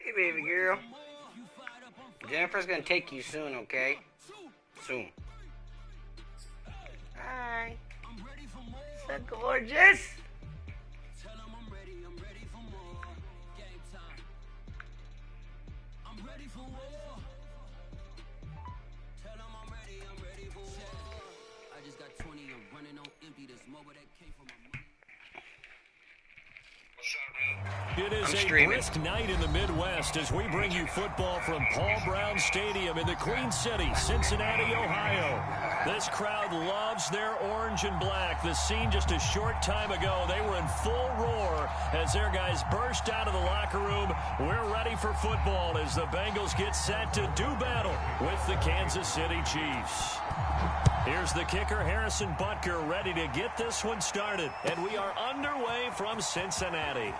Hey, baby girl. Jennifer's gonna take you soon, okay? Soon. Hi. So gorgeous. It is a brisk night in the Midwest as we bring you football from Paul Brown Stadium in the Queen City, Cincinnati, Ohio. This crowd loves their orange and black. The scene just a short time ago, they were in full roar as their guys burst out of the locker room. We're ready for football as the Bengals get set to do battle with the Kansas City Chiefs. Here's the kicker, Harrison Butker, ready to get this one started. And we are underway from Cincinnati.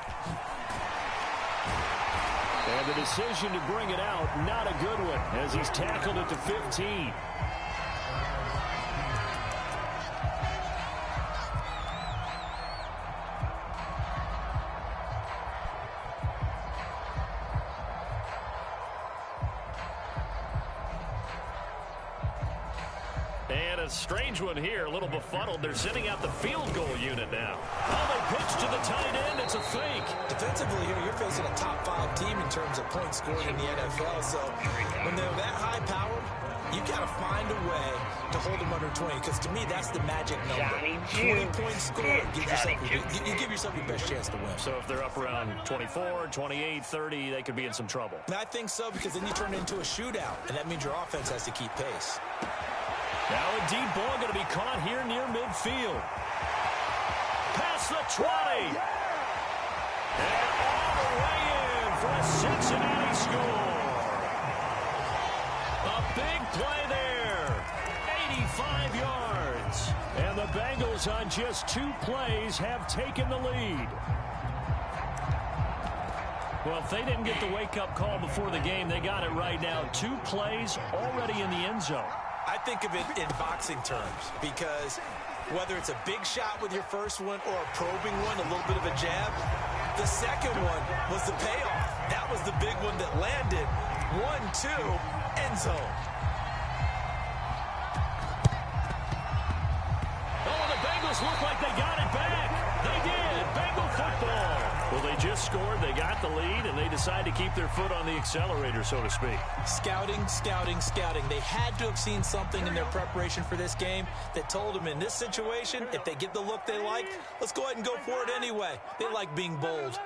And the decision to bring it out, not a good one, as he's tackled at the 15. And a strange one here, a little befuddled. They're sending out the field goal unit now. Oh, they pitch to the tight end. It's a fake. Defensively here, you're facing a top-5 team in terms of points scored in the NFL. So when they're that high-powered, you got to find a way to hold them under 20. Because to me, that's the magic number. 20 points scored. You give yourself your best chance to win. So if they're up around 24, 28, 30, they could be in some trouble. And I think so, because then you turn it into a shootout. And that means your offense has to keep pace. Now a deep ball going to be caught here near midfield. Past the 20. And all the way in for a Cincinnati score. A big play there. 85 yards. And the Bengals on just 2 plays have taken the lead. Well, if they didn't get the wake-up call before the game, they got it right now. 2 plays already in the end zone. I think of it in boxing terms, because whether it's a big shot with your first one or a probing one, a little bit of a jab, the second one was the payoff. That was the big one that landed. 1-2, end zone. Oh, the Bengals look like they got it back. They did. Bengal football. Well, they just scored, they got the lead, and they decide to keep their foot on the accelerator, so to speak. Scouting, scouting, scouting. They had to have seen something in their preparation for this game that told them in this situation, if they get the look they like, let's go ahead and go for it anyway. They like being bold.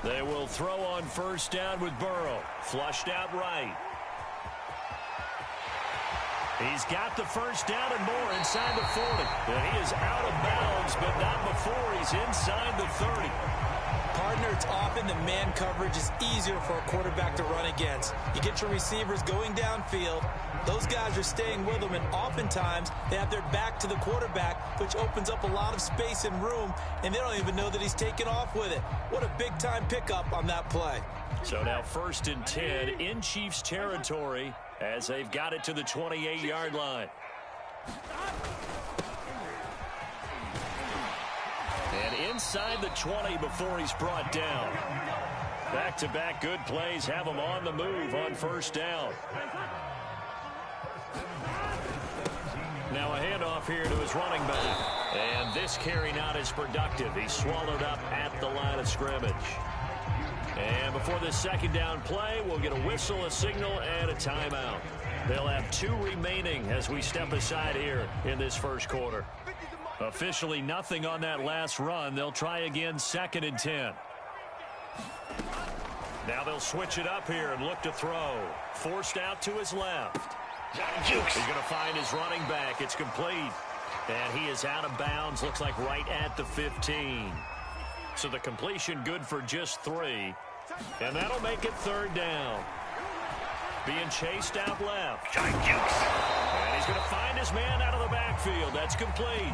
They will throw on first down with Burrow. Flushed out right. He's got the first down and more inside the 40. And he is out of bounds, but not before he's inside the 30. Partner, it's often the man coverage is easier for a quarterback to run against. You get your receivers going downfield. Those guys are staying with them, and oftentimes they have their back to the quarterback, which opens up a lot of space and room, and they don't even know that he's taken off with it. What a big-time pickup on that play. So now 1st and 10 in Chiefs territory as they've got it to the 28-yard line. And inside the 20 before he's brought down. Back-to-back good plays have him on the move on first down. Now a handoff here to his running back. And this carry not as productive. He's swallowed up at the line of scrimmage. And before this second down play, we'll get a whistle, a signal, and a timeout. They'll have 2 remaining as we step aside here in this first quarter. Officially nothing on that last run. They'll try again 2nd and 10. Now they'll switch it up here and look to throw. Forced out to his left. He's going to find his running back. It's complete. And he is out of bounds. Looks like right at the 15. So the completion good for just 3. And that'll make it 3rd down. Being chased out left. And he's going to find his man out of the backfield. That's complete.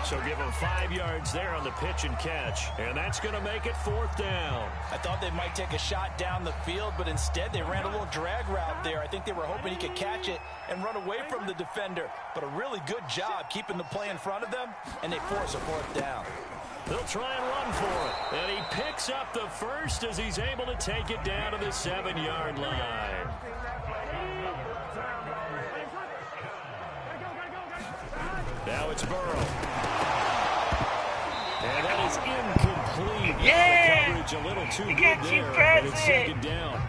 So give him 5 yards there on the pitch and catch. And that's going to make it 4th down. I thought they might take a shot down the field, but instead they ran a little drag route there. I think they were hoping he could catch it and run away from the defender. But a really good job keeping the play in front of them, and they force a 4th down. They'll try and run for it. And he picks up the first as he's able to take it down to the 7-yard line. Now it's Burrow. And that is incomplete. Yeah! The coverage a little too good there. And it's second down.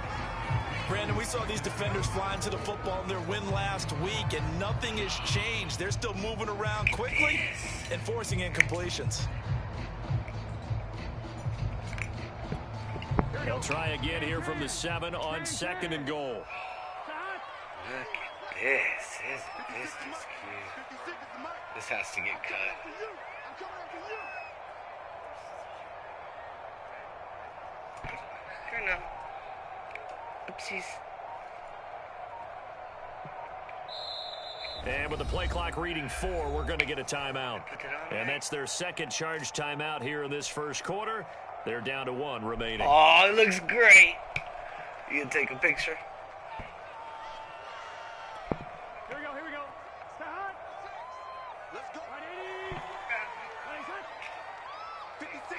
Brandon, we saw these defenders fly into the football in their win last week, and nothing has changed. They're still moving around quickly and forcing incompletions. They'll try again here from the 7 on 2nd and goal. Look at this. This is cute. This has to get cut. Fair enough. Oopsies. And with the play clock reading 4, we're going to get a timeout. And that's their second charge timeout here in this first quarter. They're down to 1 remaining. Oh, it looks great. You gonna take a picture? Here we go. Start. Let's go. 180. 56.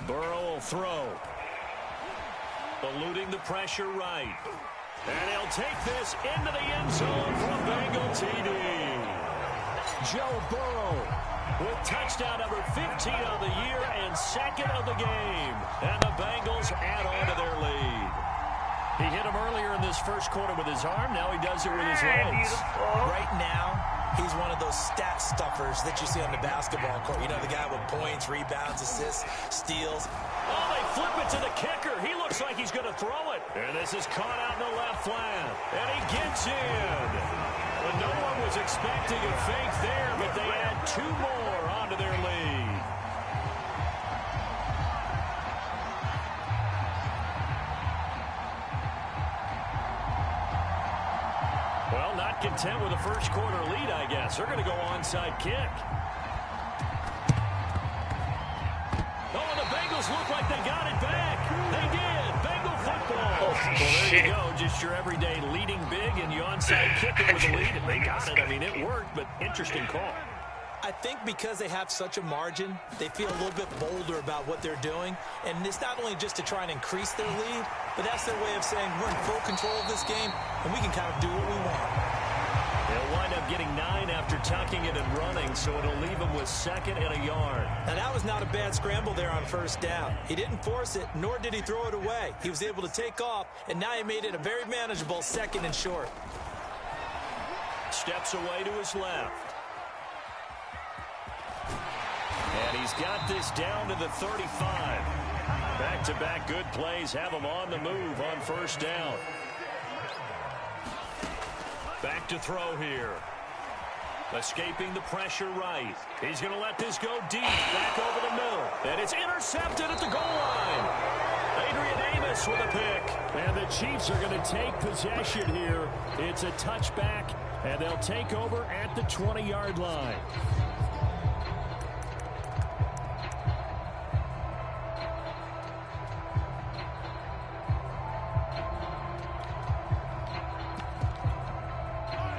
Burrow will throw. Eluding the pressure right. And he'll take this into the end zone from Bengal TD. Joe Burrow with touchdown number 15 of the year and 2nd of the game. And the Bengals add on to their lead. He hit him earlier in this first quarter with his arm. Now he does it with his legs. Right now, he's one of those stat stuffers that you see on the basketball court. You know, the guy with points, rebounds, assists, steals. Oh, they flip it to the kicker. He looks like he's going to throw it. And this is caught out in the left flat. And he gets in. But no one was expecting a fake there, but they add 2 more onto their lead. Well, not content with the first quarter lead, I guess. They're going to go onside kick. Oh, and the Bengals look like they got it back. They did. Bengal football. Oh, well, there you go. Just your everyday leading big and you onside kick it with a lead. And they got it. I mean, it worked, but interesting call. I think because they have such a margin, they feel a little bit bolder about what they're doing. And it's not only just to try and increase their lead, but that's their way of saying we're in full control of this game, and we can kind of do what we want. They'll wind up getting 9 after tucking it and running, so it'll leave them with 2nd and a yard. Now, that was not a bad scramble there on first down. He didn't force it, nor did he throw it away. He was able to take off, and now he made it a very manageable 2nd and short. Steps away to his left. And he's got this down to the 35. Back-to-back good plays have him on the move on first down. Back to throw here. Escaping the pressure right. He's going to let this go deep. Back over the middle. And it's intercepted at the goal line. Adrian Amos with a pick. And the Chiefs are going to take possession here. It's a touchback, and they'll take over at the 20-yard line.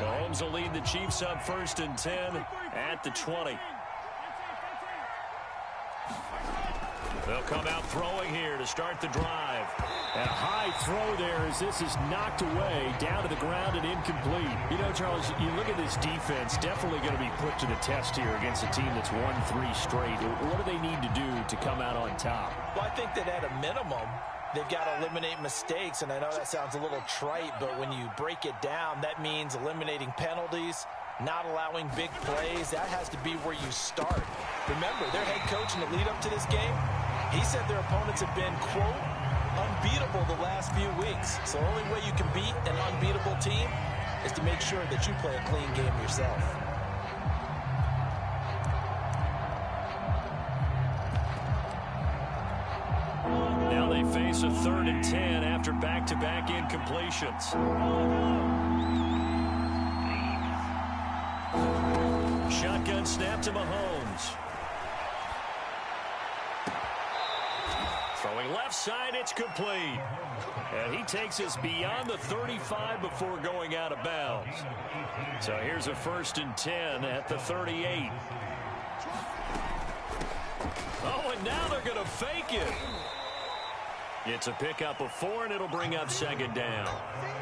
Mahomes will lead the Chiefs up 1st and 10 at the 20. They'll come out throwing here to start the drive. And a high throw there as this is knocked away, down to the ground and incomplete. You know, Charles, you look at this defense, definitely going to be put to the test here against a team that's won 3 straight. What do they need to do to come out on top? Well, I think that at a minimum, they've got to eliminate mistakes, and I know that sounds a little trite, but when you break it down, that means eliminating penalties, not allowing big plays. That has to be where you start. Remember, their head coach in the lead-up to this game, he said their opponents have been, quote, unbeatable the last few weeks. So the only way you can beat an unbeatable team is to make sure that you play a clean game yourself. Now they face a 3rd and 10 after back-to-back incompletions. out to Mahomes. Throwing left side, it's complete. And he takes us beyond the 35 before going out of bounds. So here's a 1st and 10 at the 38. Oh, and now they're going to fake it. It's a pickup of 4, and it'll bring up 2nd down.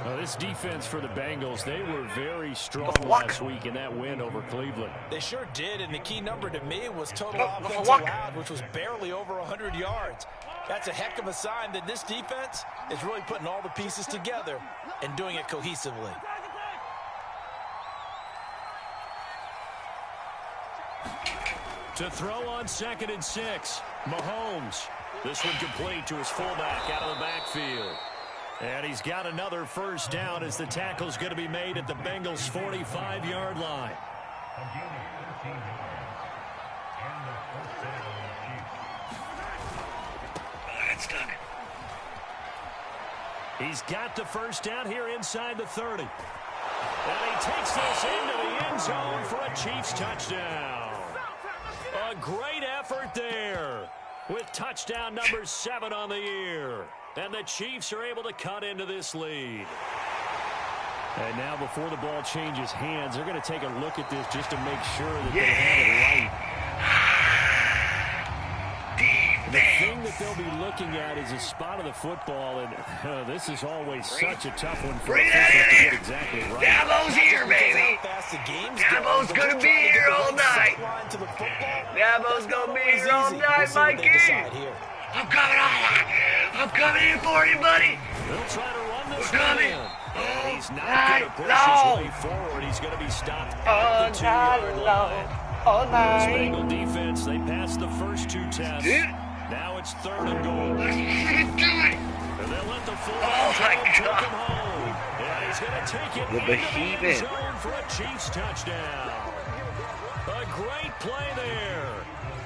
Well, this defense for the Bengals, they were very strong last week in that win over Cleveland. They sure did, and the key number to me was total offense allowed, which was barely over 100 yards. That's a heck of a sign that this defense is really putting all the pieces together and doing it cohesively. To throw on 2nd and 6, Mahomes. This one complete to his fullback out of the backfield. And he's got another 1st down as the tackle's going to be made at the Bengals' 45-yard line. That's stuck. He's got the 1st down here inside the 30. And he takes this into the end zone for a Chiefs touchdown. A great effort there with touchdown number 7 on the year. And the Chiefs are able to cut into this lead. And now before the ball changes hands, they're going to take a look at this just to make sure that they have it right. The thing that they'll be looking at is the spot of the football, and this is always such a tough one for officials to get exactly right. Dabo's here, baby. Dabo's going to be here all night. Dabo's going to be here all night, Mikey. I'm coming on. I'm coming in for you, buddy. They'll try to run this We're coming. in. He's not going to push his way forward. He's going to be stopped at the 2-yard line. This Bengal defense, they passed the first 2 tests. Now it's 3rd and goal. Let's do it. And they'll let the fullback take him home. And he's going to take it into the end zone for a Chiefs touchdown. A great play there.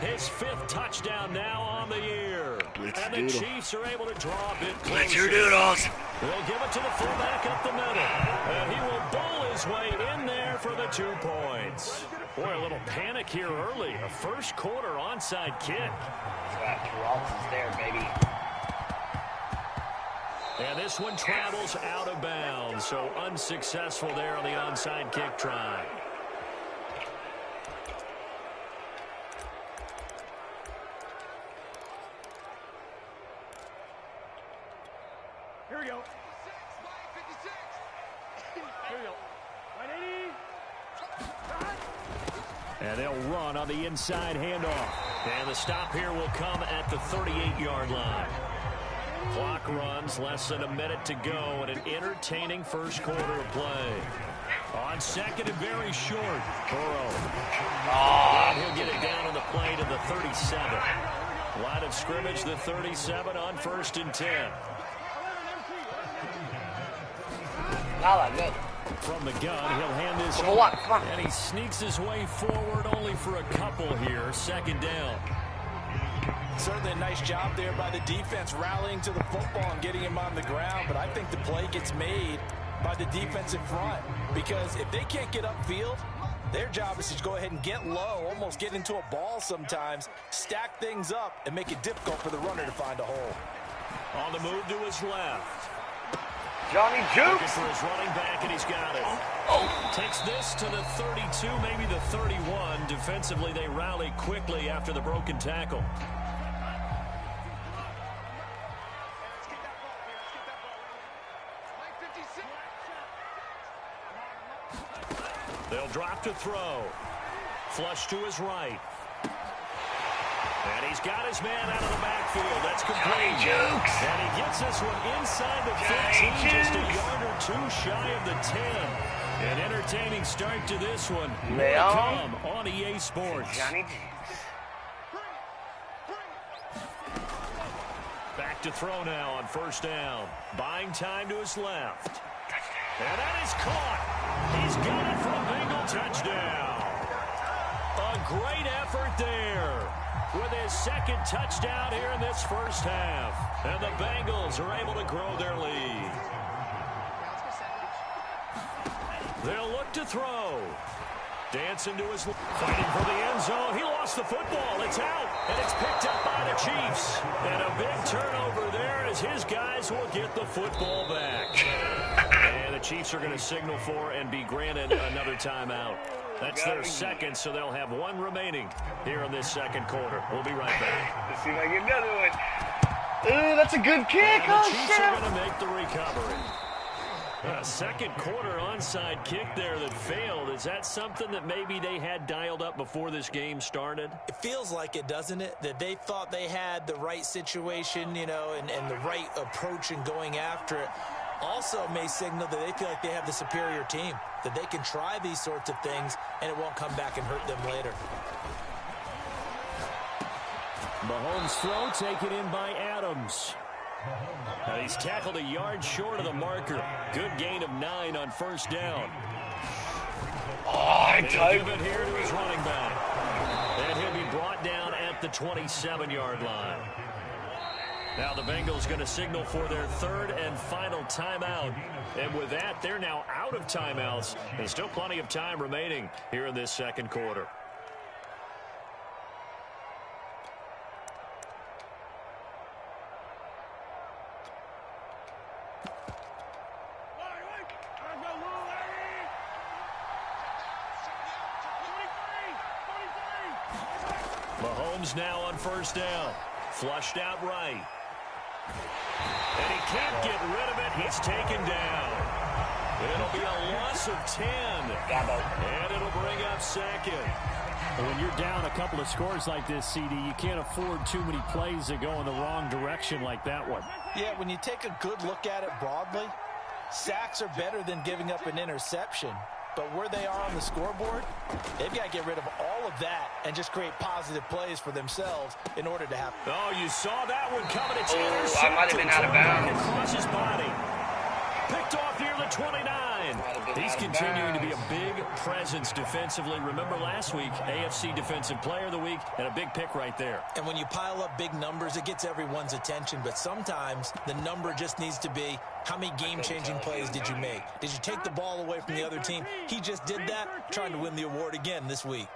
His 5th touchdown now on the year. And the Chiefs are able to draw a bit closer. Blitz your doodles. They'll give it to the fullback up the middle. And he will bowl his way in there for the 2 points. Boy, a little panic here early. A first quarter onside kick. Peralta's there, baby. And this one travels out of bounds. So unsuccessful there on the onside kick try. Here we go. Here we go. 180. And they'll run on the inside handoff. And the stop here will come at the 38-yard line. Clock runs, less than a minute to go, and an entertaining first quarter of play. On 2nd and very short, Burrow. And he'll get it down on the play to the 37. Line of scrimmage, the 37 on 1st and 10. From the gun, he'll hand this off. And he sneaks his way forward only for a couple here. 2nd down. Certainly a nice job there by the defense rallying to the football and getting him on the ground. But I think the play gets made by the defense in front. Because if they can't get upfield, their job is to go ahead and get low, almost get into a ball sometimes, stack things up, and make it difficult for the runner to find a hole. On the move to his left. Johnny Looking Jukes. for his running back, and he's got it. Takes this to the 32, maybe the 31. Defensively, they rally quickly after the broken tackle. They'll drop to throw. Flush to his right. And he's got his man out of the backfield. That's complete. Jukes. And he gets this one inside the 15, just a yard or 2 shy of the 10. An entertaining start to this one. More to come on EA Sports. Johnny Jukes. Back to throw now on 1st down. Buying time to his left. And that is caught. He's got it for a Bengal touchdown. A great effort there with his 2nd touchdown here in this first half. And the Bengals are able to grow their lead. They'll look to throw. Dancing to his fighting for the end zone. He lost the football. It's out, and it's picked up by the Chiefs. And a big turnover there as his guys will get the football back. And the Chiefs are going to signal for and be granted another timeout. That's their second, so they'll have one remaining here in this second quarter. We'll be right back. Let's see if I get another one. Ooh, that's a good kick. And the Chiefs are going to make the recovery. A second quarter onside kick there that failed. Is that something that maybe they had dialed up before this game started? It feels like it, doesn't it? That they thought they had the right situation, you know, and the right approach in going after it. Also may signal that they feel like they have the superior team, that they can try these sorts of things and it won't come back and hurt them later. Mahomes' throw taken in by Adams. Now he's tackled a yard short of the marker. Good gain of 9 on first down. Oh, I give it here to his running back. And he'll be brought down at the 27-yard line. Now the Bengals going to signal for their third and final timeout. And with that, they're now out of timeouts. There's still plenty of time remaining here in this second quarter. Mahomes now on first down. Flushed out right. And he can't get rid of it. He's taken down. It'll be a loss of 10. And it'll bring up second. When you're down a couple of scores like this, CD, you can't afford too many plays that go in the wrong direction like that one. Yeah, when you take a good look at it broadly, sacks are better than giving up an interception. But where they are on the scoreboard, they've got to get rid of all of that and just create positive plays for themselves in order to have. Oh, you saw that one coming. It's I might have been out of bounds. Across his body. Picked off near the 29. He's continuing to be a big presence defensively. Remember last week, AFC Defensive Player of the Week, and a big pick right there. And when you pile up big numbers, it gets everyone's attention. But sometimes the number just needs to be, how many game-changing plays did you make? Did you take the ball away from the other team? He just did that, trying to win the award again this week.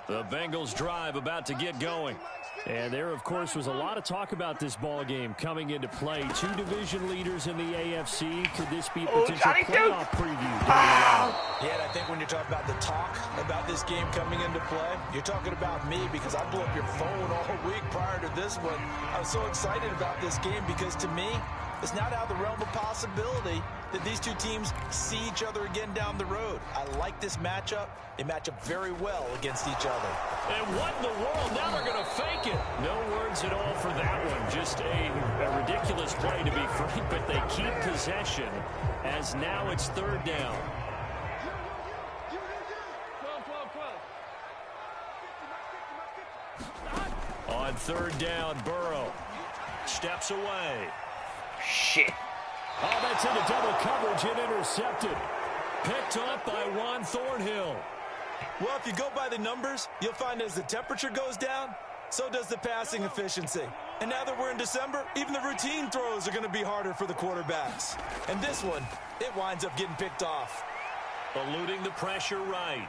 The Bengals drive about to get going. And there, of course, was a lot of talk about this ball game coming into play. Two division leaders in the AFC. Could this be a potential playoff preview? Yeah, and I think when you're talking about the talk about this game coming into play, you're talking about me because I blew up your phone all week prior to this one. I was so excited about this game because to me, it's not out of the realm of possibility that these two teams see each other again down the road. I like this matchup. They match up very well against each other. And what in the world? Now they're going to fake it. No words at all for that one. Just a ridiculous play to be frank, but they keep possession as now it's third down. On third down, Burrow steps away. Shit. Oh, that's into double coverage and intercepted. Picked up by Juan Thornhill. Well, if you go by the numbers, you'll find as the temperature goes down, so does the passing efficiency. And now that we're in December, even the routine throws are going to be harder for the quarterbacks. And this one, it winds up getting picked off. Eluding the pressure right.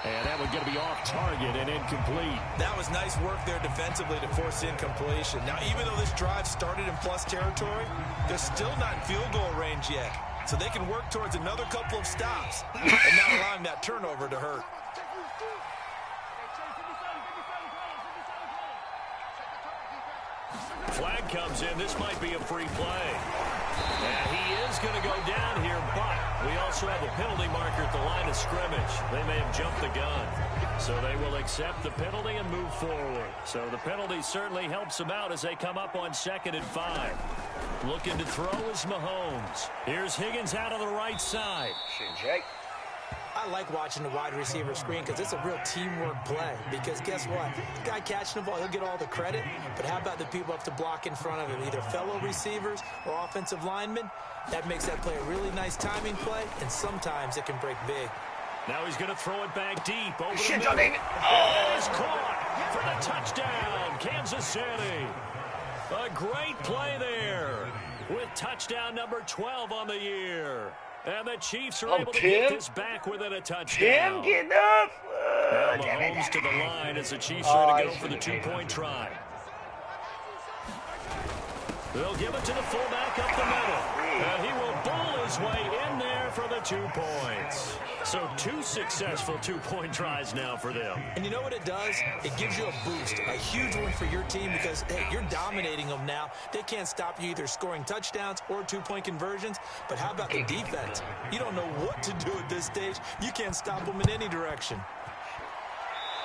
And that one going to be off target and incomplete. That was nice work there defensively to force incompletion. Now, even though this drive started in plus territory, they're still not in field goal range yet. So they can work towards another couple of stops and not allowing that turnover to hurt. Flag comes in. This might be a free play. And he is going to go down here, but we also have a penalty marker at the line of scrimmage. They may have jumped the gun. So they will accept the penalty and move forward. So the penalty certainly helps them out as they come up on 2nd and 5. Looking to throw is Mahomes. Here's Higgins out of the right side. Shit, Jake. I like watching the wide receiver screen because it's a real teamwork play. Because guess what? The guy catching the ball, he'll get all the credit. But how about the people have to block in front of him, either fellow receivers or offensive linemen? That makes that play a really nice timing play, and sometimes it can break big. Now he's going to throw it back deep over Shit, the middle. Oh. It is caught for the touchdown, Kansas City. A great play there with touchdown number 12 on the year. And the Chiefs are able to get this back within a Tim, touchdown. get up! Mahomes to the line as the Chiefs are going to go for the two-point try. They'll give it to the fullback up the middle. And he will bowl his way in there for the 2 points. So 2 successful two-point tries now for them. And you know what it does? It gives you a boost, a huge one for your team because, hey, you're dominating them now. They can't stop you either scoring touchdowns or two-point conversions. But how about the defense? You don't know what to do at this stage. You can't stop them in any direction.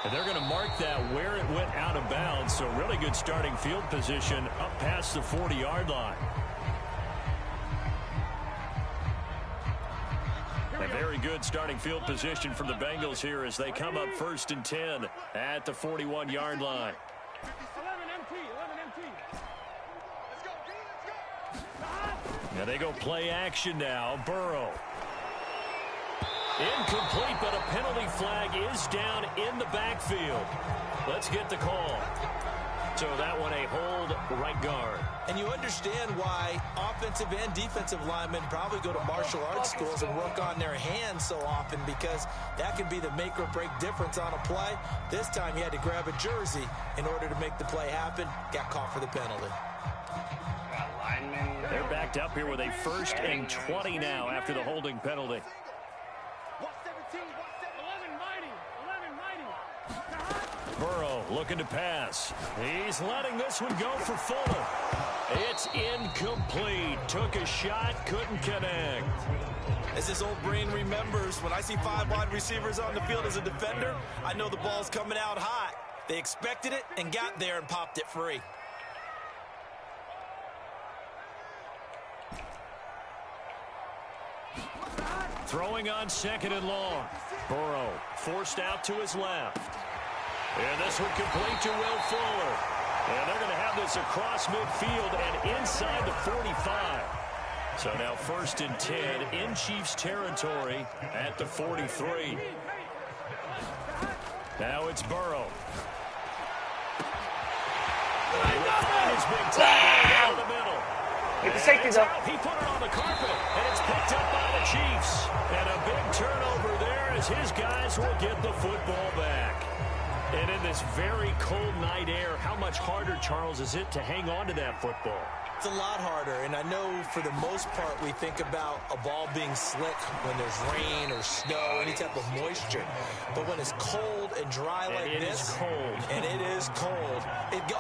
And they're going to mark that where it went out of bounds. So really good starting field position up past the 40-yard line. A very good starting field position from the Bengals here as they come up 1st and 10 at the 41-yard line. 11 MT. Let's go. Now they go play action now. Burrow. Incomplete, but a penalty flag is down in the backfield. Let's get the call. So that one a hold right guard. And you understand why offensive and defensive linemen probably go to martial arts schools and work on their hands so often because that can be the make or break difference on a play. This time he had to grab a jersey in order to make the play happen. Got caught for the penalty. They're backed up here with a 1st and 20 now after the holding penalty. 11 mighty. Burrow looking to pass. He's letting this one go for Fuller. It's incomplete. Took a shot, couldn't connect. As his old brain remembers, when I see 5 wide receivers on the field as a defender, I know the ball's coming out hot. They expected it and got there and popped it free. Throwing on 2nd and long. Burrow forced out to his left. And this one complete to Will Fuller. And they're going to have this across midfield and inside the 45. So now 1st and 10 in Chiefs territory at the 43. Now it's Burrow. His big tackle down the middle. Get the safety though. He put it on the carpet, and it's picked up by the Chiefs. And a big turnover there as his guys will get the football back. And in this very cold night air, how much harder, Charles, is it to hang on to that football? It's a lot harder, and I know for the most part we think about a ball being slick when there's rain or snow, any type of moisture. But when it's cold and dry like this, and it is cold,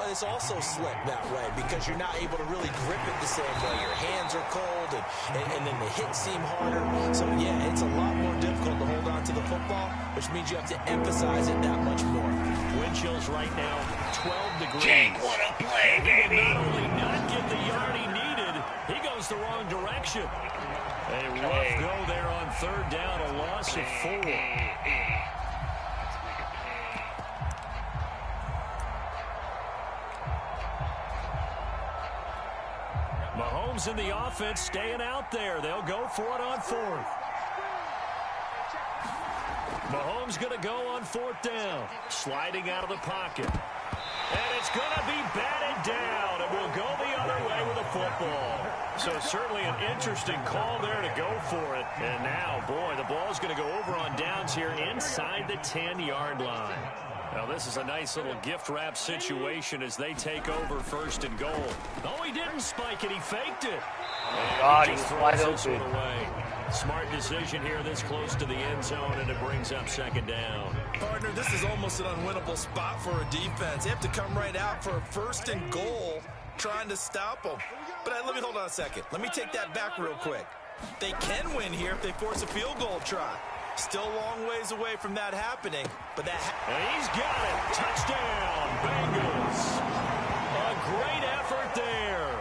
it's also slick that way because you're not able to really grip it the same way. Your hands are cold, and then the hits seem harder. So, yeah, it's a lot more difficult to hold on to the football, which means you have to emphasize it that much more. Wind chills right now, 12 degrees. Jake, what a play, baby! Not only not get the yard he needed, he goes the wrong direction. A rough go there on 3rd down, a loss of 4. Mahomes and the offense staying out there. They'll go for it on 4th. Mahomes going to go on 4th down. Sliding out of the pocket. And it's going to be batted down. And will go the other way with a football. So certainly an interesting call there to go for it. And now, boy, the ball's going to go over on downs here inside the 10-yard line. Now, this is a nice little gift wrap situation as they take over 1st and goal. Oh, he didn't spike it. He faked it. And God, he he's just wide throws this open. one away. Smart decision here this close to the end zone, and it brings up 2nd down. Partner, this is almost an unwinnable spot for a defense. They have to come right out for a 1st and goal trying to stop them. But let me hold on a second. Let me take that back real quick. They can win here if they force a field goal try. Still a long ways away from that happening, but that and he's got it. Touchdown, Bengals. A great effort there.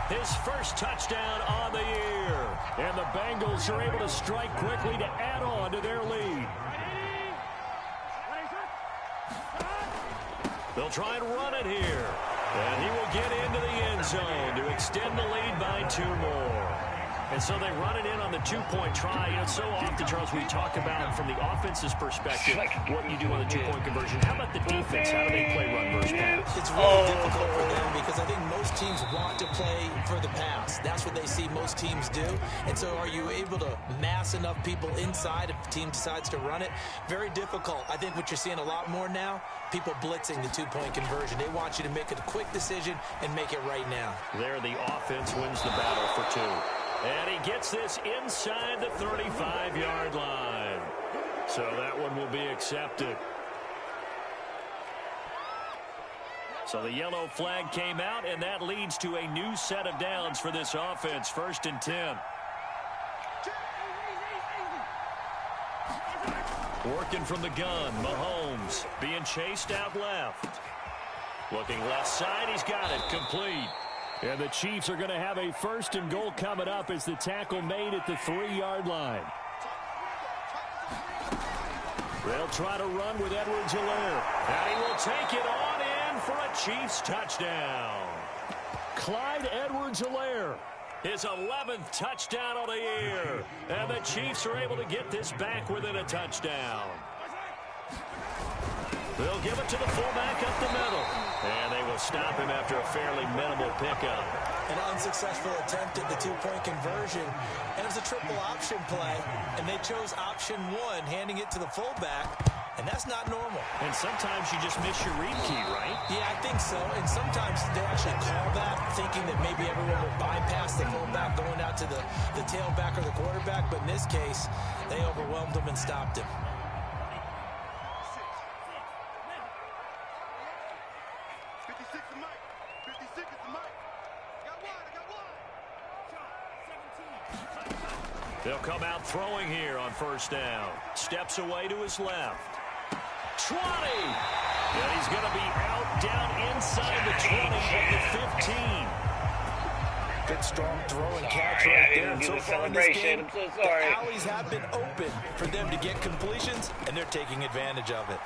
His first touchdown on the year. And the Bengals are able to strike quickly to add on to their lead. They'll try and run it here. And he will get into the end zone to extend the lead by 2 more. And so they run it in on the 2-point try. You know, so often, Charles, we talk about from the offense's perspective what you do on the 2-point conversion. How about the defense? How do they play run versus rush pass. It's really difficult for them because I think most teams want to play for the pass. That's what they see most teams do. And so are you able to mass enough people inside if the team decides to run it? Very difficult. I think what you're seeing a lot more now, people blitzing the two-point conversion. They want you to make a quick decision and make it right now. There, the offense wins the battle for 2. And he gets this inside the 35-yard line. So that one will be accepted. So the yellow flag came out, and that leads to a new set of downs for this offense. 1st and 10. Working from the gun, Mahomes being chased out left. Looking left side, he's got it, complete. And the Chiefs are going to have a 1st and goal coming up as the tackle made at the 3-yard line. They'll try to run with Edwards-Helaire. And he will take it on in for a Chiefs touchdown. Clyde Edwards-Helaire. His 11th touchdown on the year. And the Chiefs are able to get this back within a touchdown. They'll give it to the fullback up the middle. And they will stop him after a fairly minimal pickup. An unsuccessful attempt at the two-point conversion. And it was a triple option play. And they chose option 1, handing it to the fullback. And that's not normal. And sometimes you just miss your read key, right? Yeah, I think so. And sometimes they actually call that, thinking that maybe everyone will bypass the fullback going out to the tailback or the quarterback. But in this case, they overwhelmed him and stopped him. They'll come out throwing here on 1st down. Steps away to his left. 20. And he's going to be out down inside the 20 at the 15. Good strong throw and catch right there. And so far in this game, I'm so sorry. the alleys have been open for them to get completions, and they're taking advantage of it.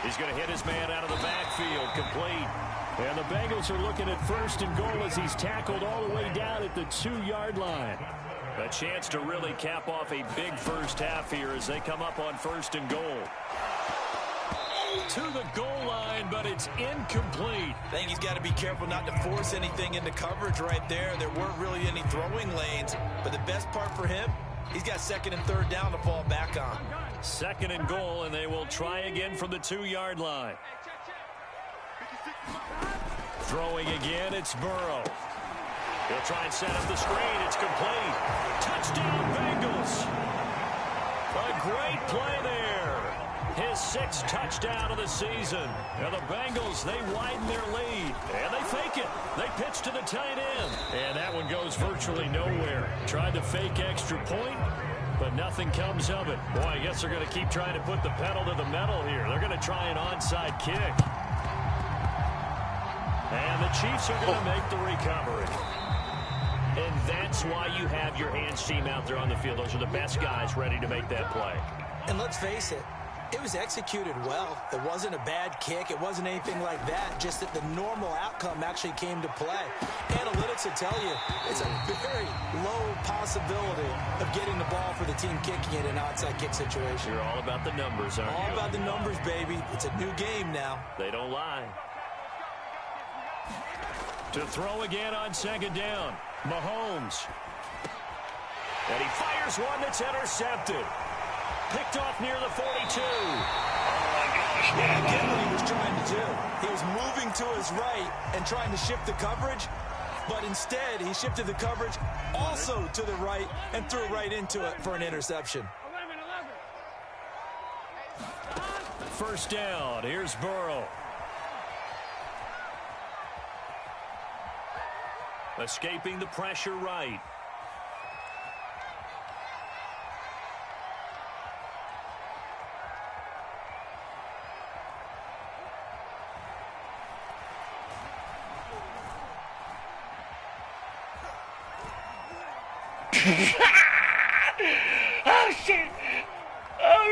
He's going to hit his man out of the backfield, complete. And the Bengals are looking at 1st and goal as he's tackled all the way down at the 2-yard line. A chance to really cap off a big first half here as they come up on 1st and goal. To the goal line, but it's incomplete. I think he's got to be careful not to force anything into coverage right there. There weren't really any throwing lanes, but the best part for him, he's got 2nd and 3rd down to fall back on. 2nd and goal, and they will try again from the 2-yard line. Throwing again, it's Burrow. He'll try and set up the screen. It's complete. Touchdown, Bengals. A great play there. His 6th touchdown of the season. And the Bengals, they widen their lead. And they fake it. They pitch to the tight end. And that one goes virtually nowhere. Tried to fake extra point, but nothing comes of it. Boy, I guess they're going to keep trying to put the pedal to the metal here. They're going to try an onside kick. And the Chiefs are going to make the recovery. And that's why you have your hands team out there on the field. Those are the best guys ready to make that play. And let's face it, it was executed well. It wasn't a bad kick. It wasn't anything like that. Just that the normal outcome actually came to play. Analytics will tell you it's a very low possibility of getting the ball for the team kicking it in an onside kick situation. You're all about the numbers, aren't you? All about the numbers, baby. It's a new game now. They don't lie. To throw again on 2nd down. Mahomes. And he fires one that's intercepted. Picked off near the 42. Oh, my gosh, man. Again, what he was trying to do. He was moving to his right and trying to shift the coverage, but instead he shifted the coverage also to the right and threw right into it for an interception. 1st down. Here's Burrow. Escaping the pressure right. Oh, shit. Oh,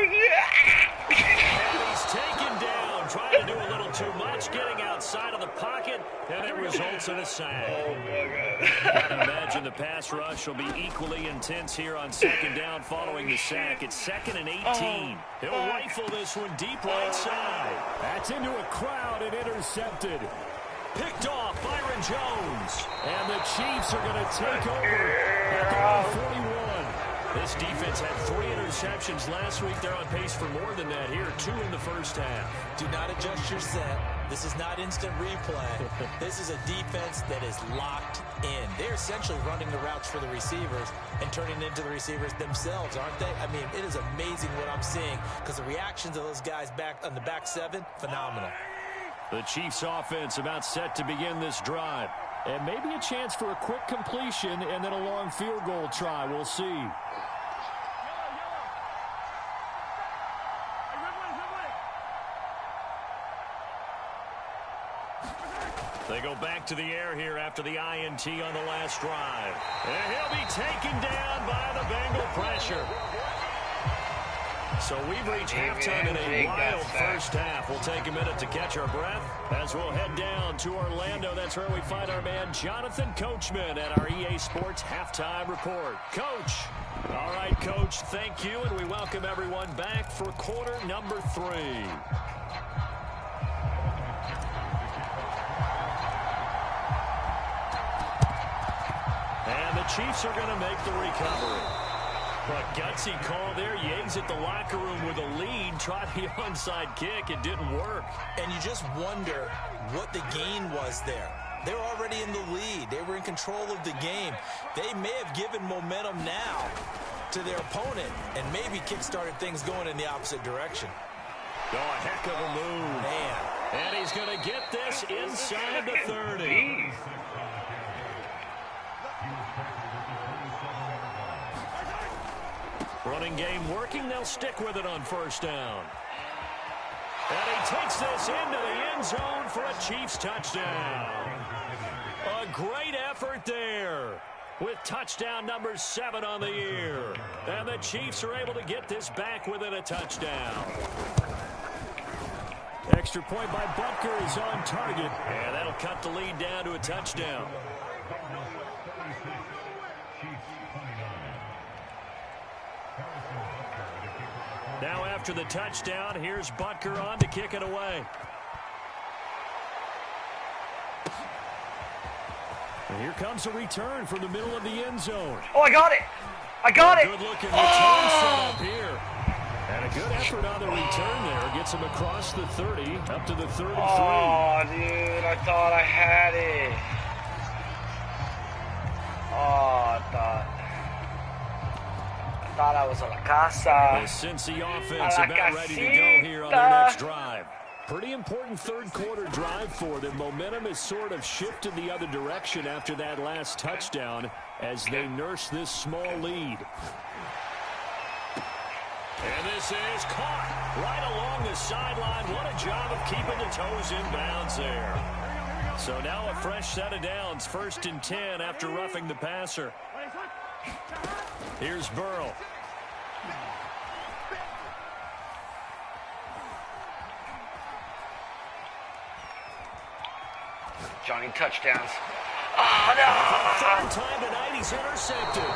And he's taken down, trying to do a little too much, getting outside of the pocket, and it results in a sack. Oh, my I can imagine the pass rush will be equally intense here on 2nd down following the sack. It's 2nd and 18. He'll rifle this one deep right side. That's into a crowd and intercepted. Picked off Byron Jones. And the Chiefs are going to take over at the 41. This defense had 3 interceptions last week. They're on pace for more than that here. 2 in the first half. Do not adjust your set. This is not instant replay. This is a defense that is locked in. They're essentially running the routes for the receivers and turning into the receivers themselves, aren't they? I mean, it is amazing what I'm seeing because the reactions of those guys back on the back 7, phenomenal. The Chiefs offense about set to begin this drive. And maybe a chance for a quick completion and then a long field goal try. We'll see. They go back to the air here after the INT on the last drive. And he'll be taken down by the Bengal pressure. So we've reached halftime in a wild first half. We'll take a minute to catch our breath as we'll head down to Orlando. That's where we find our man Jonathan Coachman at our EA Sports Halftime Report. Coach. All right, Coach, thank you, and we welcome everyone back for quarter number 3. And the Chiefs are going to make the recovery. But gutsy call there. Yates at the locker room with a lead. Tried the onside kick. It didn't work. And you just wonder what the gain was there. They're already in the lead. They were in control of the game. They may have given momentum now to their opponent and maybe kick-started things going in the opposite direction. Oh, a heck of a move. Man. And he's going to get this inside the 30. Running game working. They'll stick with it on first down. And he takes this into the end zone for a Chiefs touchdown. A great effort there with touchdown number 7 on the year. And the Chiefs are able to get this back within a touchdown. Extra point by Butker is on target. And that'll cut the lead down to a touchdown. Now after the touchdown, here's Butker on to kick it away. And here comes a return from the middle of the end zone. Oh, I got it. I got it. Good-looking return set up here. And a good effort on the return there. Gets him across the 30, up to the 33. Oh, dude, I thought I had it. Oh, I thought I was on la casa. The Cincy offense about ready to go here on their next drive. Pretty important third quarter drive for them. Momentum has sort of shifted the other direction after that last touchdown as they nurse this small lead. And this is caught right along the sideline. What a job of keeping the toes in bounds there. So now a fresh set of downs. 1st and 10 after roughing the passer. Here's Burrow. Johnny touchdowns. Oh, no. 3rd time tonight, he's intercepted.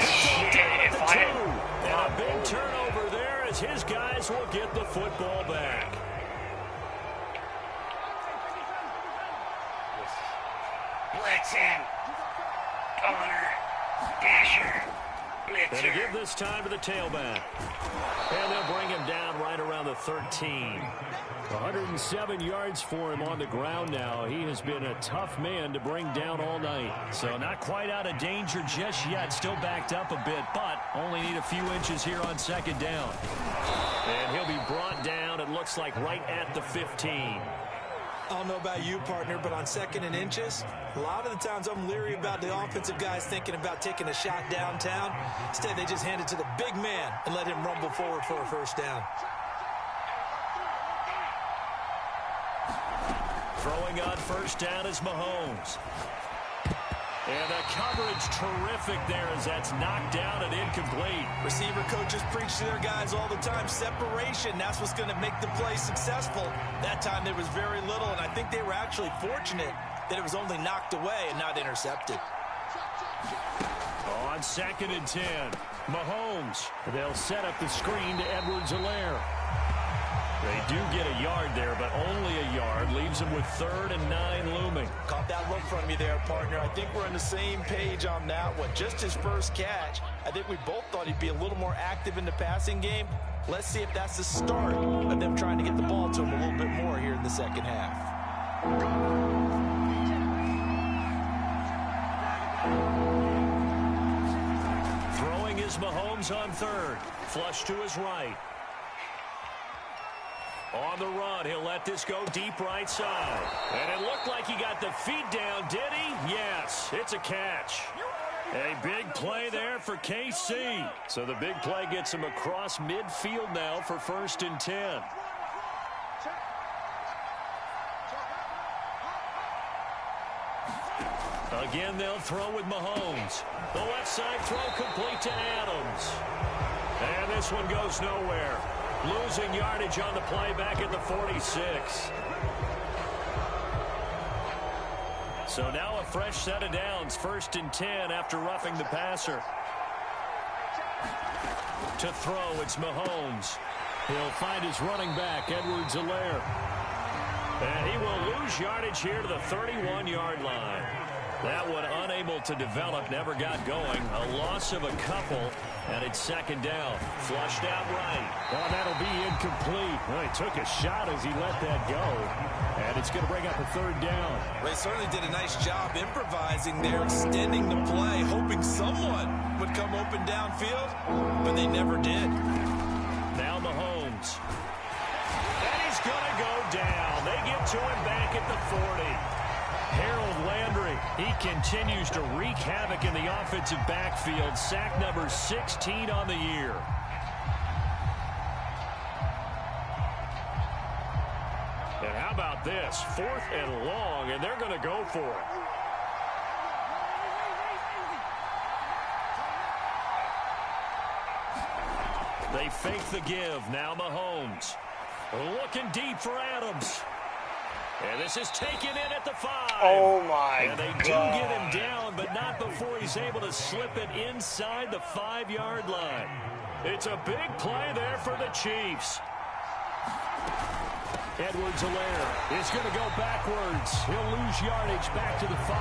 Shit, if I didn't. And a big turnover there as his guys will get the football back. Blitzing. Donner. Dasher. Blitzer. And to give this time to the tailback. And they'll bring him down right around the 13. 107 yards for him on the ground now. He has been a tough man to bring down all night. So not quite out of danger just yet. Still backed up a bit, but only need a few inches here on 2nd down. And he'll be brought down, it looks like, right at the 15. I don't know about you, partner, but on 2nd and inches, a lot of the times I'm leery about the offensive guys thinking about taking a shot downtown. Instead, they just hand it to the big man and let him rumble forward for a 1st down. Throwing on 1st down is Mahomes. And the coverage terrific there as that's knocked down and incomplete. Receiver coaches preach to their guys all the time. Separation, that's what's going to make the play successful. That time there was very little, and I think they were actually fortunate that it was only knocked away and not intercepted. On 2nd and 10, Mahomes. They'll set up the screen to Edwards-Helaire. They do get a yard there, but leaves him with 3rd and 9 looming. Caught that look from you there, partner. I think we're on the same page on that one. Just his first catch. I think we both thought he'd be a little more active in the passing game. Let's see if that's the start of them trying to get the ball to him a little bit more here in the second half. Throwing is Mahomes on 3rd. Flush to his right. On the run, he'll let this go deep right side. And it looked like he got the feet down, did he? Yes, it's a catch. A big play there for KC. So the big play gets him across midfield now for 1st and 10. Again, they'll throw with Mahomes. The left side throw complete to Adams. And this one goes nowhere. Losing yardage on the play back at the 46. So now a fresh set of downs. 1st and 10 after roughing the passer. To throw, it's Mahomes. He'll find his running back, Edwards-Helaire. And he will lose yardage here to the 31-yard line. That one unable to develop, never got going. A loss of a couple, and it's 2nd down. Flushed out right. Well, that'll be incomplete. Well, he took a shot as he let that go. And it's going to bring up a 3rd down. They certainly did a nice job improvising there, extending the play, hoping someone would come open downfield, but they never did. Now Mahomes. And he's going to go down. They get to him back at the 40. Harold Landry, he continues to wreak havoc in the offensive backfield. Sack number 16 on the year. And how about this? 4th and long, and they're going to go for it. They fake the give. Now Mahomes. Looking deep for Adams. And this is taken in at the 5. Oh, my God. And they do get him down, but not before he's able to slip it inside the 5-yard line. It's a big play there for the Chiefs. Edwards-Helaire is going to go backwards. He'll lose yardage back to the 5.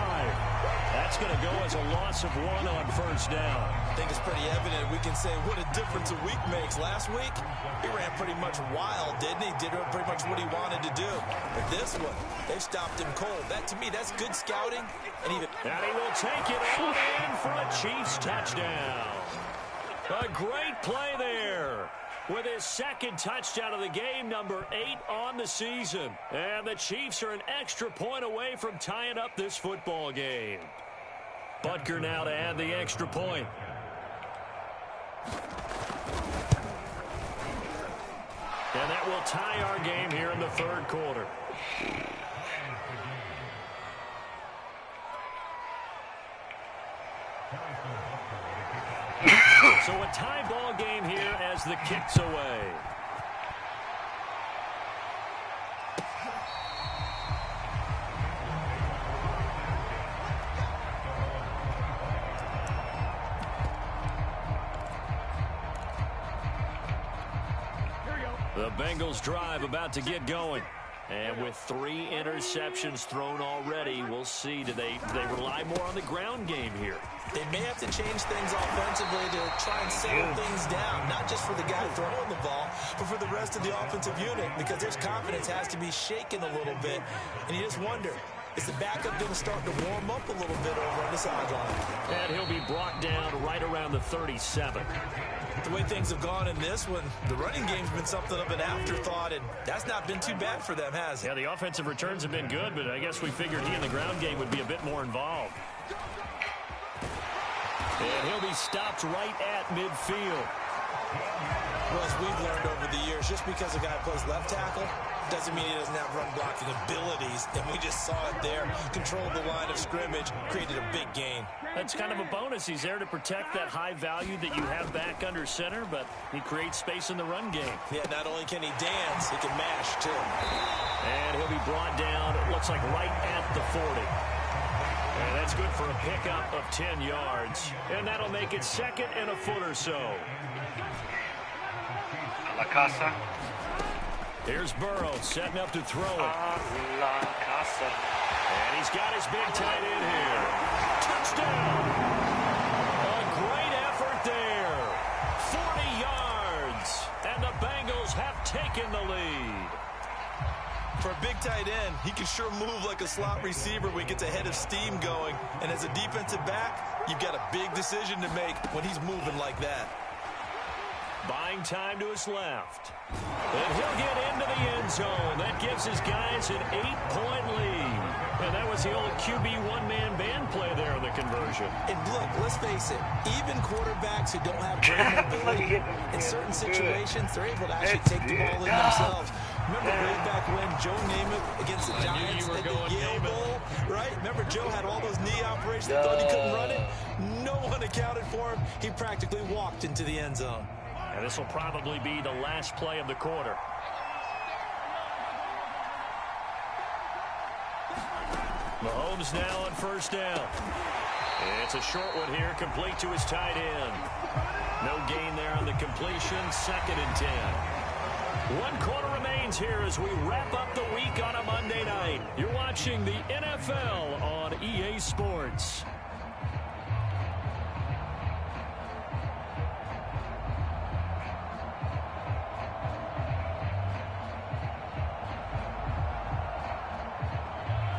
That's going to go as a loss of 1 on 1st down. I think it's pretty evident. We can say what a difference a week makes. Last week, he ran pretty much wild, didn't he? Did pretty much what he wanted to do. But this one, they stopped him cold. That, to me, that's good scouting. And he will take it all in for a Chiefs touchdown. A great play there. With his 2nd touchdown of the game, number 8 on the season. And the Chiefs are an extra point away from tying up this football game. Butker now to add the extra point. And that will tie our game here in the 3rd quarter. So a tie ball game here as the kick's away. The Bengals drive about to get going. And with 3 interceptions thrown already, we'll see. Do they rely more on the ground game here? They may have to change things offensively to try and settle things down, not just for the guy throwing the ball, but for the rest of the offensive unit, because their confidence has to be shaken a little bit. And you just wonder, is the backup going to start to warm up a little bit over on the sideline? And he'll be brought down right around the 37. The way things have gone in this one, the running game's been something of an afterthought, and that's not been too bad for them, has it? Yeah, the offensive returns have been good, but I guess we figured he in the ground game would be a bit more involved. And he'll be stopped right at midfield. Well, as we've learned over the years, just because a guy plays left tackle doesn't mean he doesn't have run blocking abilities, and we just saw it there. Controlled the line of scrimmage, created a big gain. That's kind of a bonus. He's there to protect that high value that you have back under center, but he creates space in the run game. Yeah, not only can he dance, he can mash, too. And he'll be brought down, it looks like right at the 40. And that's good for a pickup of 10 yards. And that'll make it 2nd and a foot or so. La Casa. Here's Burrow setting up to throw it. And he's got his big tight end here. Touchdown! A great effort there. 40 yards. And the Bengals have taken the lead. For a big tight end, he can sure move like a slot receiver when he gets a head of steam going. And as a defensive back, you've got a big decision to make when he's moving like that. Buying time to his left. And he'll get into the end zone. That gives his guys an 8-point lead. And that was the old QB one-man band play there in the conversion. And look, let's face it, even quarterbacks who don't have great mobility, in certain situations, they're able to actually take the ball in themselves. Remember way back when Joe Namath against the Giants at the Yale Bowl, right? Remember Joe had all those knee operations, they thought he couldn't run it? No one accounted for him. He practically walked into the end zone. And this will probably be the last play of the quarter. Mahomes now on first down. It's a short one here, complete to his tight end. No gain there on the completion, 2nd and 10. 1 quarter remains here as we wrap up the week on a Monday night. You're watching the NFL on EA Sports.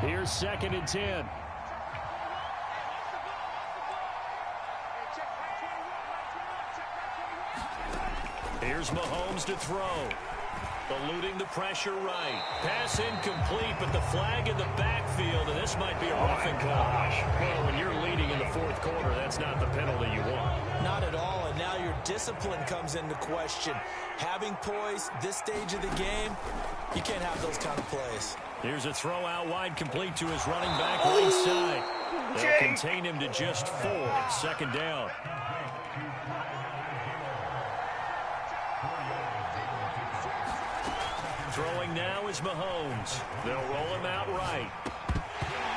Here's 2nd and 10. Here's Mahomes to throw. Eluding the pressure right. Pass incomplete, but the flag in the backfield, and this might be a roughing call. Well, when you're leading in the 4th quarter, that's not the penalty you want. Not at all, and now your discipline comes into question. Having poise this stage of the game, you can't have those kind of plays. Here's a throw out wide, complete to his running back right side. They'll contain him to just 4. 2nd down. Throwing now is Mahomes. They'll roll him out right.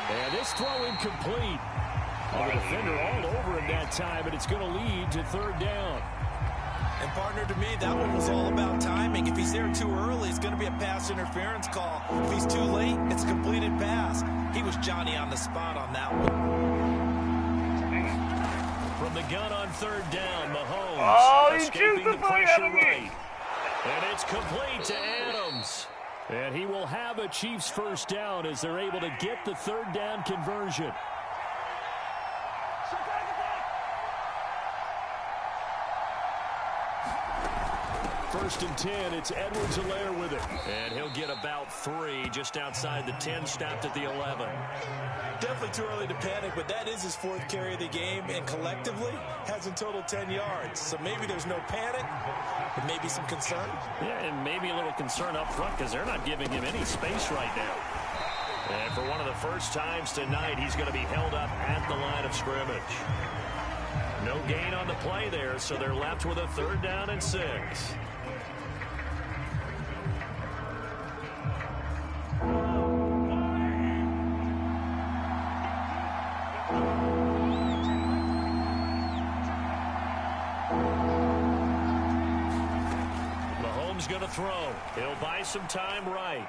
And this throw incomplete. The defender all over him that time, but it's going to lead to 3rd down. And partner, to me, that one was all about timing. If he's there too early, it's going to be a pass interference call. If he's too late, it's a completed pass. He was Johnny on the spot on that one. From the gun on 3rd down, Mahomes escaping the pressure right. And it's complete to Adams. And he will have a Chiefs first down as they're able to get the 3rd down conversion. First and 10, it's Edwards-Helaire with it. And he'll get about 3 just outside the 10, stopped at the 11. Definitely too early to panic, but that is his 4th carry of the game, and collectively has in total 10 yards. So maybe there's no panic, but maybe some concern. Yeah, and maybe a little concern up front because they're not giving him any space right now. And for one of the first times tonight, he's going to be held up at the line of scrimmage. No gain on the play there, so they're left with a 3rd down and 6. Going to throw. He'll buy some time right.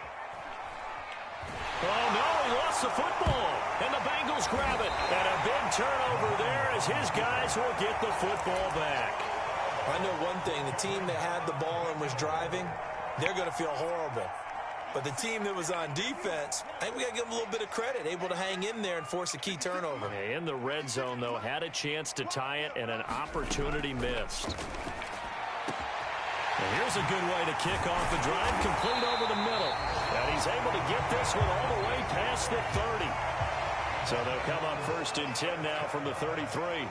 Oh, no, he lost the football. And the Bengals grab it. And a big turnover there as his guys will get the football back. I know one thing. The team that had the ball and was driving, they're going to feel horrible. But the team that was on defense, I think we got to give them a little bit of credit, able to hang in there and force a key turnover. In the red zone, though, had a chance to tie it and an opportunity missed. And here's a good way to kick off the drive, complete over the middle. And he's able to get this one all the way past the 30. So they'll come up 1st and 10 now from the 33.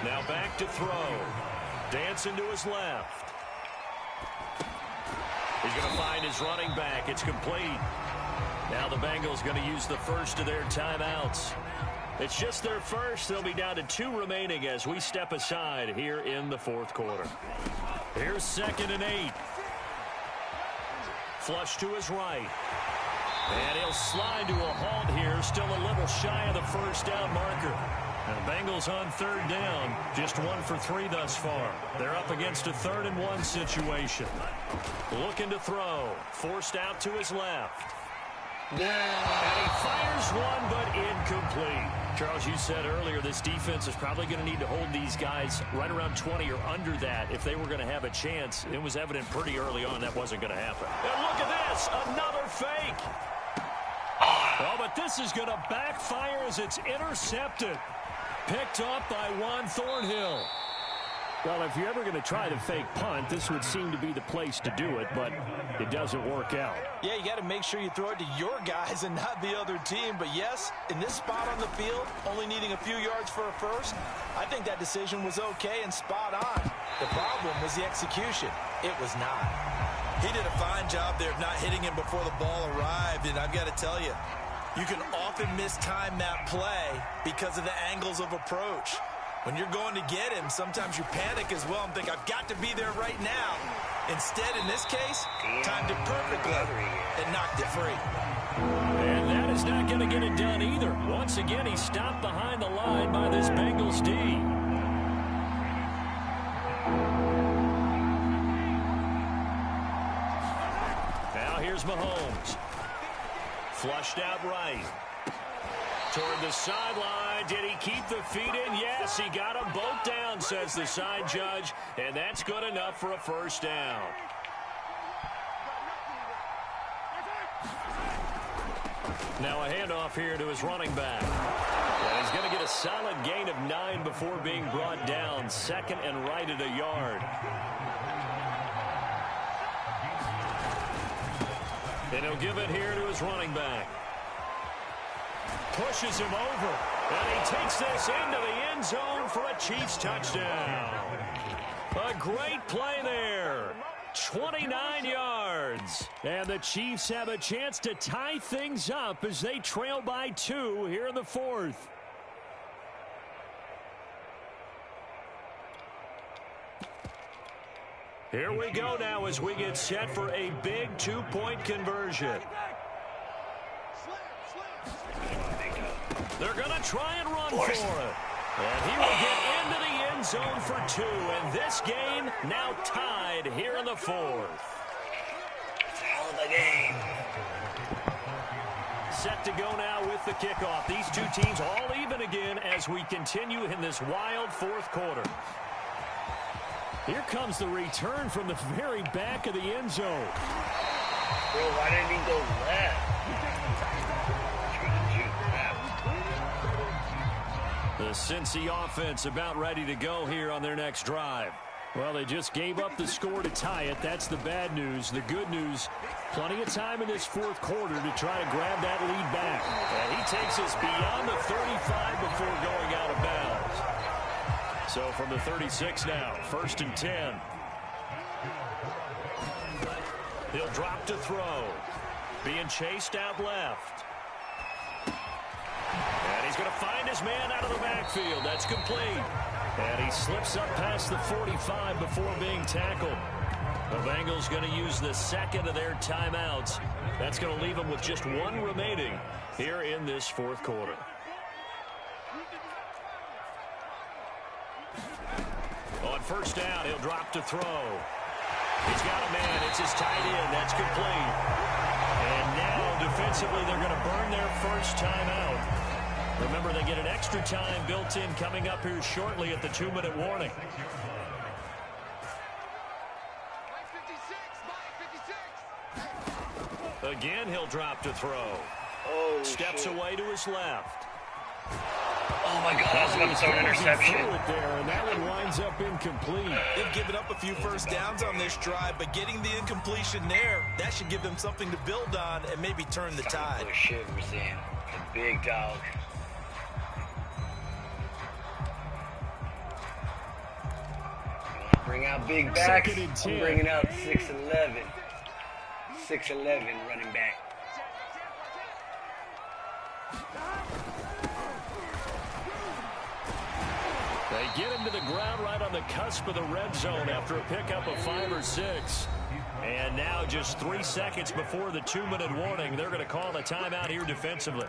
Now back to throw. Dancing to his left. He's going to find his running back. It's complete. Now the Bengals going to use the first of their timeouts. It's just their first. They'll be down to 2 remaining as we step aside here in the 4th quarter. Here's 2nd and 8. Flush to his right. And he'll slide to a halt here. Still a little shy of the first down marker. And the Bengals on third down, just 1 for 3 thus far. They're up against a 3rd and 1 situation. Looking to throw, forced out to his left. And he fires one, but incomplete. Charles, you said earlier this defense is probably going to need to hold these guys right around 20 or under that if they were going to have a chance. It was evident pretty early on that wasn't going to happen. And look at this, another fake. Oh, but this is going to backfire as it's intercepted. Picked up by Juan Thornhill. Well, if you're ever going to try the fake punt, this would seem to be the place to do it, but it doesn't work out. Yeah, you got to make sure you throw it to your guys and not the other team. But yes, in this spot on the field, only needing a few yards for a first, I think that decision was okay and spot on. The problem was the execution. It was not. He did a fine job there of not hitting him before the ball arrived, and I've got to tell you, you can often mistime that play because of the angles of approach. When you're going to get him, sometimes you panic as well and think, I've got to be there right now. Instead, in this case, timed it perfectly and knocked it free. And that is not going to get it done either. Once again, he's stopped behind the line by this Bengals D. Now here's Mahomes. Flushed out right. Toward the sideline. Did he keep the feet in? Yes, he got them both down, says the side judge. And that's good enough for a first down. Now a handoff here to his running back. And he's going to get a solid gain of 9 before being brought down. 2nd and right at a yard. And he'll give it here to his running back. Pushes him over. And he takes this into the end zone for a Chiefs touchdown. A great play there. 29 yards. And the Chiefs have a chance to tie things up as they trail by 2 here in the 4th. Here we go now as we get set for a big 2-point conversion. They're going to try and run for it. And he will get into the end zone for 2. And this game now tied here in the 4th. It's a hell of a game. Set to go now with the kickoff. These two teams all even again as we continue in this wild 4th quarter. Here comes the return from the very back of the end zone. Bro, why didn't he go left? The Cincy offense about ready to go here on their next drive. Well, they just gave up the score to tie it. That's the bad news. The good news, plenty of time in this 4th quarter to try to grab that lead back. And he takes us beyond the 35 before going out of bounds. So from the 36 now, 1st and 10. He'll drop to throw. Being chased out left. And he's going to find his man out of the backfield. That's complete. And he slips up past the 45 before being tackled. The Bengals going to use the 2nd of their timeouts. That's going to leave them with just 1 remaining here in this 4th quarter. On 1st down, he'll drop to throw. He's got a man. It's his tight end. That's complete. And now, defensively, they're going to burn their first timeout. Remember, they get an extra time built in coming up here shortly at the 2-minute warning. Again, he'll drop to throw. Oh, Steps shit. away to his left. Oh, my God. I was going to throw an interception. There, and that one winds up incomplete. They've given up a few first downs on this drive, but getting the incompletion there, that should give them something to build on and maybe turn the tide. Put shivers in. The big dog. Bring out big backs. I'm bringing out 6'11". 6'11" running back. They get him to the ground right on the cusp of the red zone after a pickup of 5 or 6. And now just 3 seconds before the 2-minute warning, they're going to call a timeout here defensively.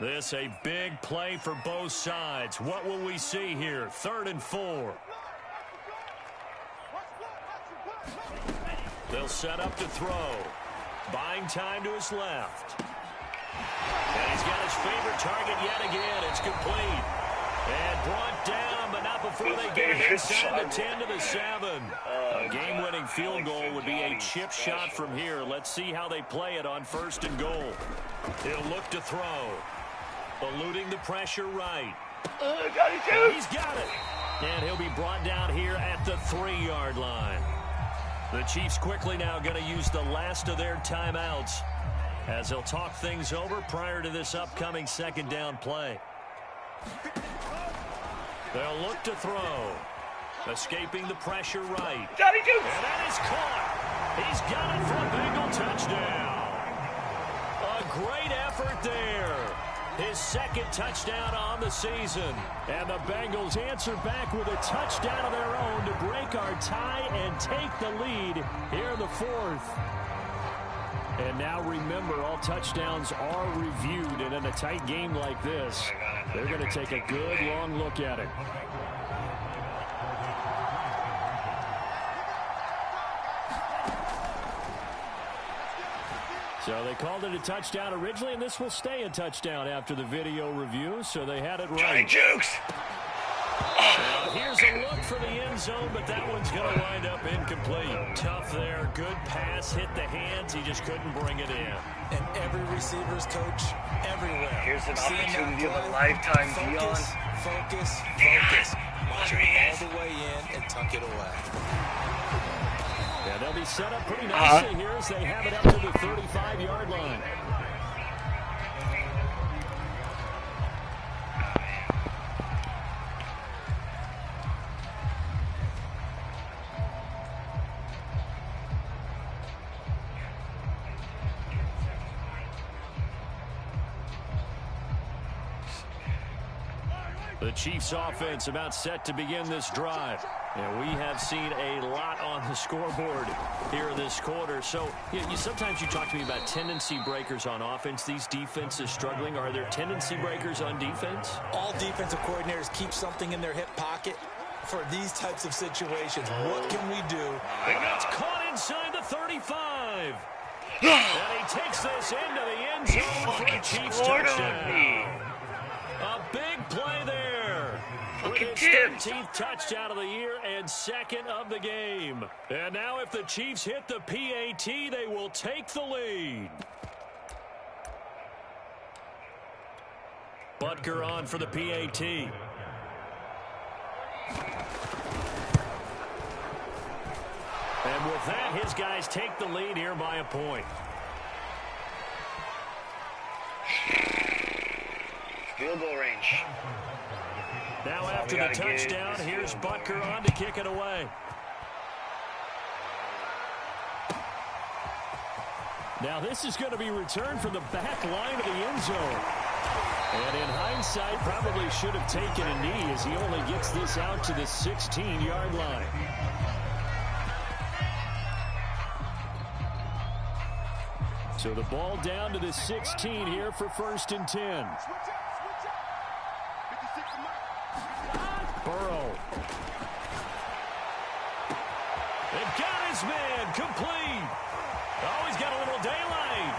This a big play for both sides. What will we see here? 3rd and 4. They'll set up to throw. Buying time to his left. And he's got his favorite target yet again. It's complete. And brought down, but not before they get it inside the 10 to the 7. A game-winning field goal would be a chip shot from here. Let's see how they play it on 1st and goal. He'll look to throw. Eluding the pressure right. He's got it. And he'll be brought down here at the 3-yard line. The Chiefs quickly now going to use the last of their timeouts as they'll talk things over prior to this upcoming 2nd down play. They'll look to throw. Escaping the pressure right. And that is caught. He's got it for a Bengal touchdown. A great effort there. His 2nd touchdown on the season. And the Bengals answer back with a touchdown of their own to break our tie and take the lead here in the 4th. And now remember, all touchdowns are reviewed, and in a tight game like this, they're going to take a good long look at it. So they called it a touchdown originally, and this will stay a touchdown after the video review, so they had it right. Now, here's a look for the end zone, but that one's going to wind up incomplete. Tough there. Good pass. Hit the hands. He just couldn't bring it in. And every receiver's coach everywhere. Here's an opportunity of a lifetime, Dion. Focus. Watch your hands. All the way in and tuck it away. Yeah, they'll be set up pretty nicely here as they have it up to the 35-yard line. The Chiefs offense about set to begin this drive. And we have seen a lot on the scoreboard here this quarter. So sometimes you talk to me about tendency breakers on offense. These defenses struggling. Are there tendency breakers on defense? All defensive coordinators keep something in their hip pocket for these types of situations. What can we do? And it's caught inside the 35. And he takes this into the end zone for a Chiefs touchdown. A big play there. With his 13th touchdown of the year and 2nd of the game. And now if the Chiefs hit the PAT, they will take the lead. Butker on for the PAT. And with that, his guys take the lead here by a point. Field goal range. Now after the touchdown, here's Butker on to kick it away. Now this is going to be returned from the back line of the end zone. And in hindsight, probably should have taken a knee as he only gets this out to the 16-yard line. So the ball down to the 16 here for 1st and 10. Burrow. They've got his man complete. Oh, he's got a little daylight.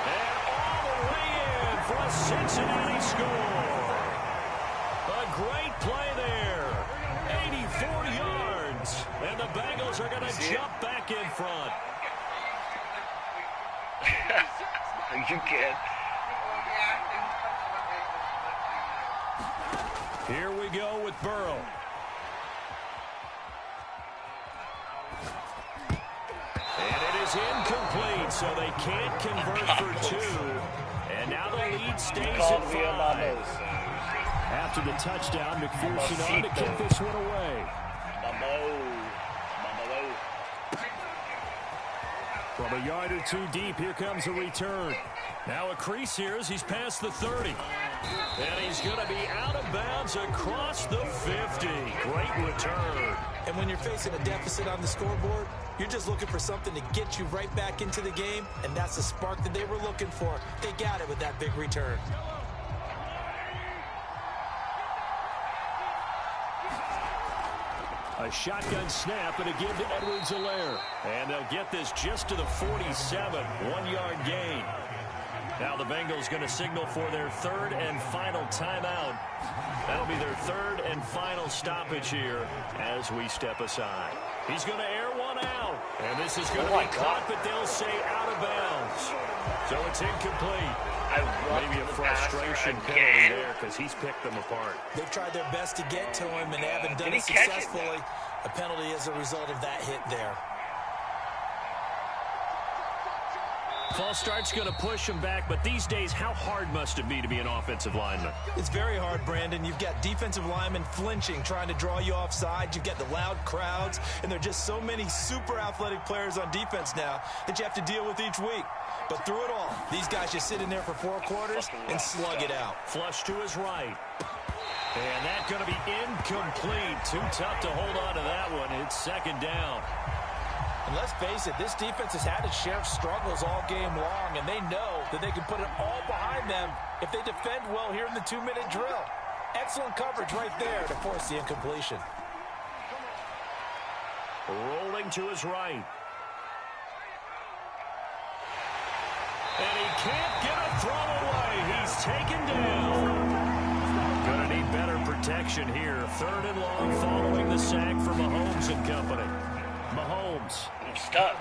And all the way in for a Cincinnati score. A great play there. 84 yards. And the Bengals are going to jump back in front. You can't. Here we go with Burrow. And it is incomplete, so they can't convert for 2. And now the lead stays at 5. After the touchdown, McPherson on to kick this one away. From a yard or 2 deep, here comes a return. Now a crease here as he's past the 30. And he's going to be out of bounds across the 50. Great return. And when you're facing a deficit on the scoreboard, You're just looking for something to get you right back into the game, and that's the spark that they were looking for. They got it with that big return. A shotgun snap and a give to Edwards-Helaire. And they'll get this just to the 47, 1-yard gain. Now the Bengals going to signal for their third and final timeout. That'll be their third and final stoppage here as we step aside. He's going to air one out. And this is going to be caught, but they'll say out of bounds. So it's incomplete. Maybe a frustration penalty there because he's picked them apart. They've tried their best to get to him, and they haven't done it successfully. A penalty as a result of that hit there. False start's going to push him back, but these days, how hard must it be to be an offensive lineman? It's very hard, Brandon. You've got defensive linemen flinching, trying to draw you offside. You've got the loud crowds, and there are just so many super athletic players on defense now that you have to deal with each week. But through it all, these guys just sit in there for 4 quarters and slug it out. Flush to his right. And that's going to be incomplete. Too tough to hold on to that one. It's second down. And let's face it, this defense has had its share of struggles all game long, and they know that they can put it all behind them if they defend well here in the 2-minute drill. Excellent coverage right there to force the incompletion. Rolling to his right. And he can't get a throw away. He's taken down. Gonna need better protection here. Third and long following the sack for Mahomes and company. Mahomes. I'm stuck.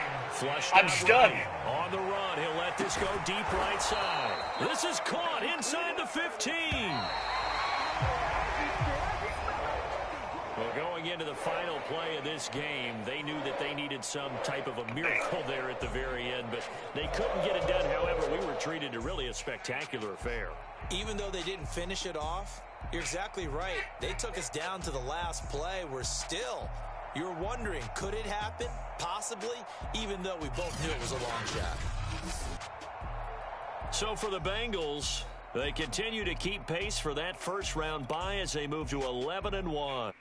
I'm stuck. Right. On the run. He'll let this go deep right side. This is caught inside the 15. Well, going into the final play of this game, they knew that they needed some type of a miracle there at the very end, but they couldn't get it done. However, we were treated to really a spectacular affair. Even though they didn't finish it off, you're exactly right. They took us down to the last play. We're still, you're wondering, could it happen? Possibly, even though we both knew it was a long shot. So for the Bengals, they continue to keep pace for that first round bye as they move to 11-1.